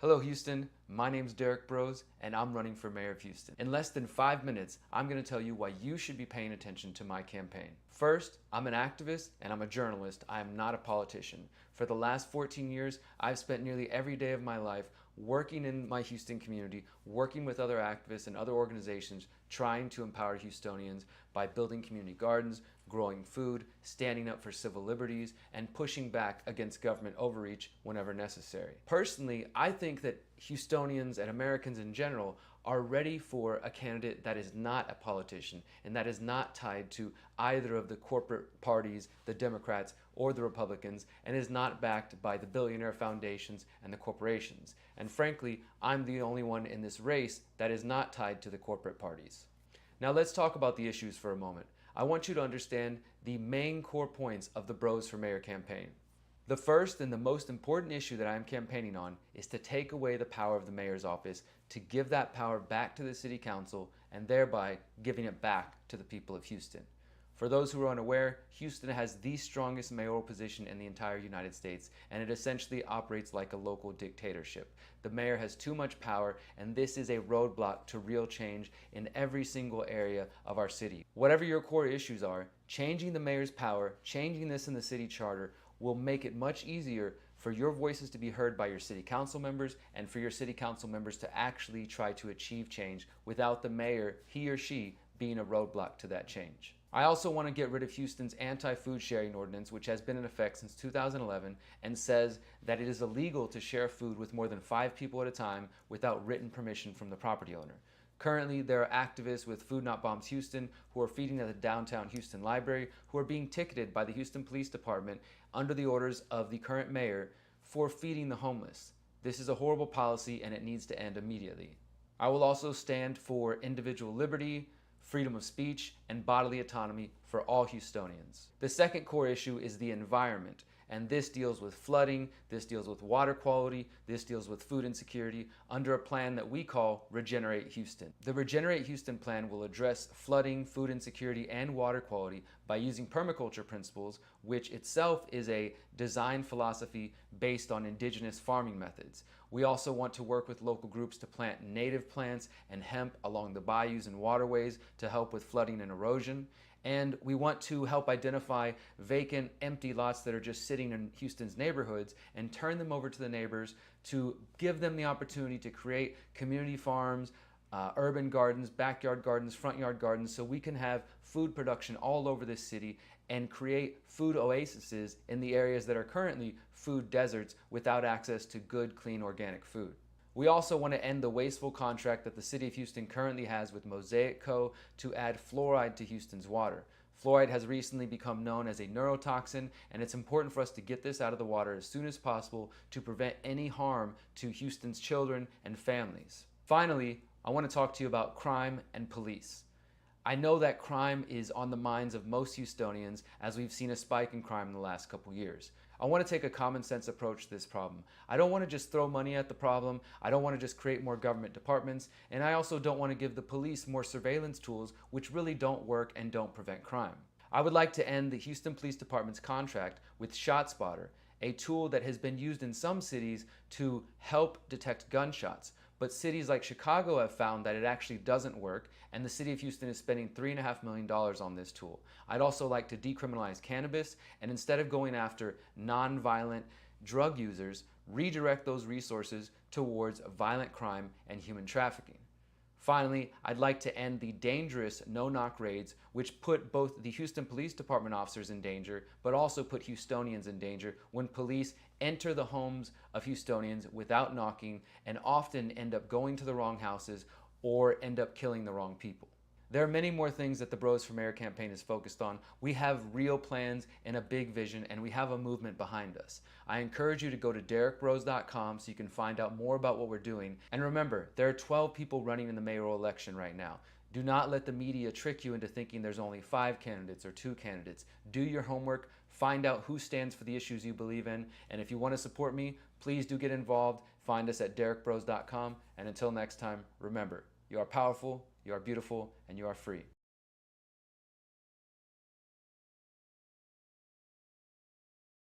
Hello Houston, my name's Derrick Broze and I'm running for mayor of Houston. In less than 5 minutes, I'm going to tell you why you should be paying attention to my campaign. First, I'm an activist and I'm a journalist. I am not a politician. For the last 14 years, I've spent nearly every day of my life working in my Houston community, working with other activists and other organizations, trying to empower Houstonians by building community gardens, growing food, standing up for civil liberties, and pushing back against government overreach whenever necessary. Personally, I think that Houstonians and Americans in general are ready for a candidate that is not a politician and that is not tied to either of the corporate parties, the Democrats or the Republicans, and is not backed by the billionaire foundations and the corporations. And frankly, I'm the only one in this race that is not tied to the corporate parties. Now let's talk about the issues for a moment. I want you to understand the main core points of the Broze for Mayor campaign. The first and the most important issue that I am campaigning on is to take away the power of the mayor's office, to give that power back to the city council, and thereby giving it back to the people of Houston. For those who are unaware, Houston has the strongest mayoral position in the entire United States, and it essentially operates like a local dictatorship. The mayor has too much power, and this is a roadblock to real change in every single area of our city. Whatever your core issues are, changing the mayor's power, changing this in the city charter, will make it much easier for your voices to be heard by your city council members and for your city council members to actually try to achieve change without the mayor, he or she, being a roadblock to that change. I also want to get rid of Houston's anti-food sharing ordinance, which has been in effect since 2011 and says that it is illegal to share food with more than 5 people at a time without written permission from the property owner. Currently, there are activists with Food Not Bombs Houston who are feeding at the downtown Houston library who are being ticketed by the Houston Police Department under the orders of the current mayor for feeding the homeless. This is a horrible policy and it needs to end immediately. I will also stand for individual liberty, freedom of speech, and bodily autonomy for all Houstonians. The second core issue is the environment, and this deals with flooding, this deals with water quality, this deals with food insecurity under a plan that we call Regenerate Houston. The Regenerate Houston plan will address flooding, food insecurity, and water quality by using permaculture principles, which itself is a design philosophy based on indigenous farming methods. We also want to work with local groups to plant native plants and hemp along the bayous and waterways to help with flooding and erosion. And we want to help identify vacant, empty lots that are just sitting in Houston's neighborhoods and turn them over to the neighbors to give them the opportunity to create community farms, urban gardens, backyard gardens, front yard gardens, so we can have food production all over this city and create food oases in the areas that are currently food deserts without access to good, clean, organic food. We also want to end the wasteful contract that the City of Houston currently has with Mosaic Co. to add fluoride to Houston's water. Fluoride has recently become known as a neurotoxin, and it's important for us to get this out of the water as soon as possible to prevent any harm to Houston's children and families. Finally, I want to talk to you about crime and police. I know that crime is on the minds of most Houstonians as we've seen a spike in crime in the last couple years. I want to take a common sense approach to this problem. I don't want to just throw money at the problem. I don't want to just create more government departments. And I also don't want to give the police more surveillance tools which really don't work and don't prevent crime. I would like to end the Houston Police Department's contract with ShotSpotter, a tool that has been used in some cities to help detect gunshots. But cities like Chicago have found that it actually doesn't work, and the city of Houston is spending $3.5 million on this tool. I'd also like to decriminalize cannabis, and instead of going after non-violent drug users, redirect those resources towards violent crime and human trafficking. Finally, I'd like to end the dangerous no-knock raids, which put both the Houston Police Department officers in danger, but also put Houstonians in danger when police enter the homes of Houstonians without knocking and often end up going to the wrong houses or end up killing the wrong people. There are many more things that the Broze for Mayor campaign is focused on. We have real plans and a big vision, and we have a movement behind us. I encourage you to go to derrickbroze.com so you can find out more about what we're doing. And remember, there are 12 people running in the mayoral election right now. Do not let the media trick you into thinking there's only 5 candidates or 2 candidates. Do your homework, find out who stands for the issues you believe in, and if you want to support me, please do get involved. Find us at derrickbroze.com, and until next time, remember, you are powerful, you are beautiful, and you are free.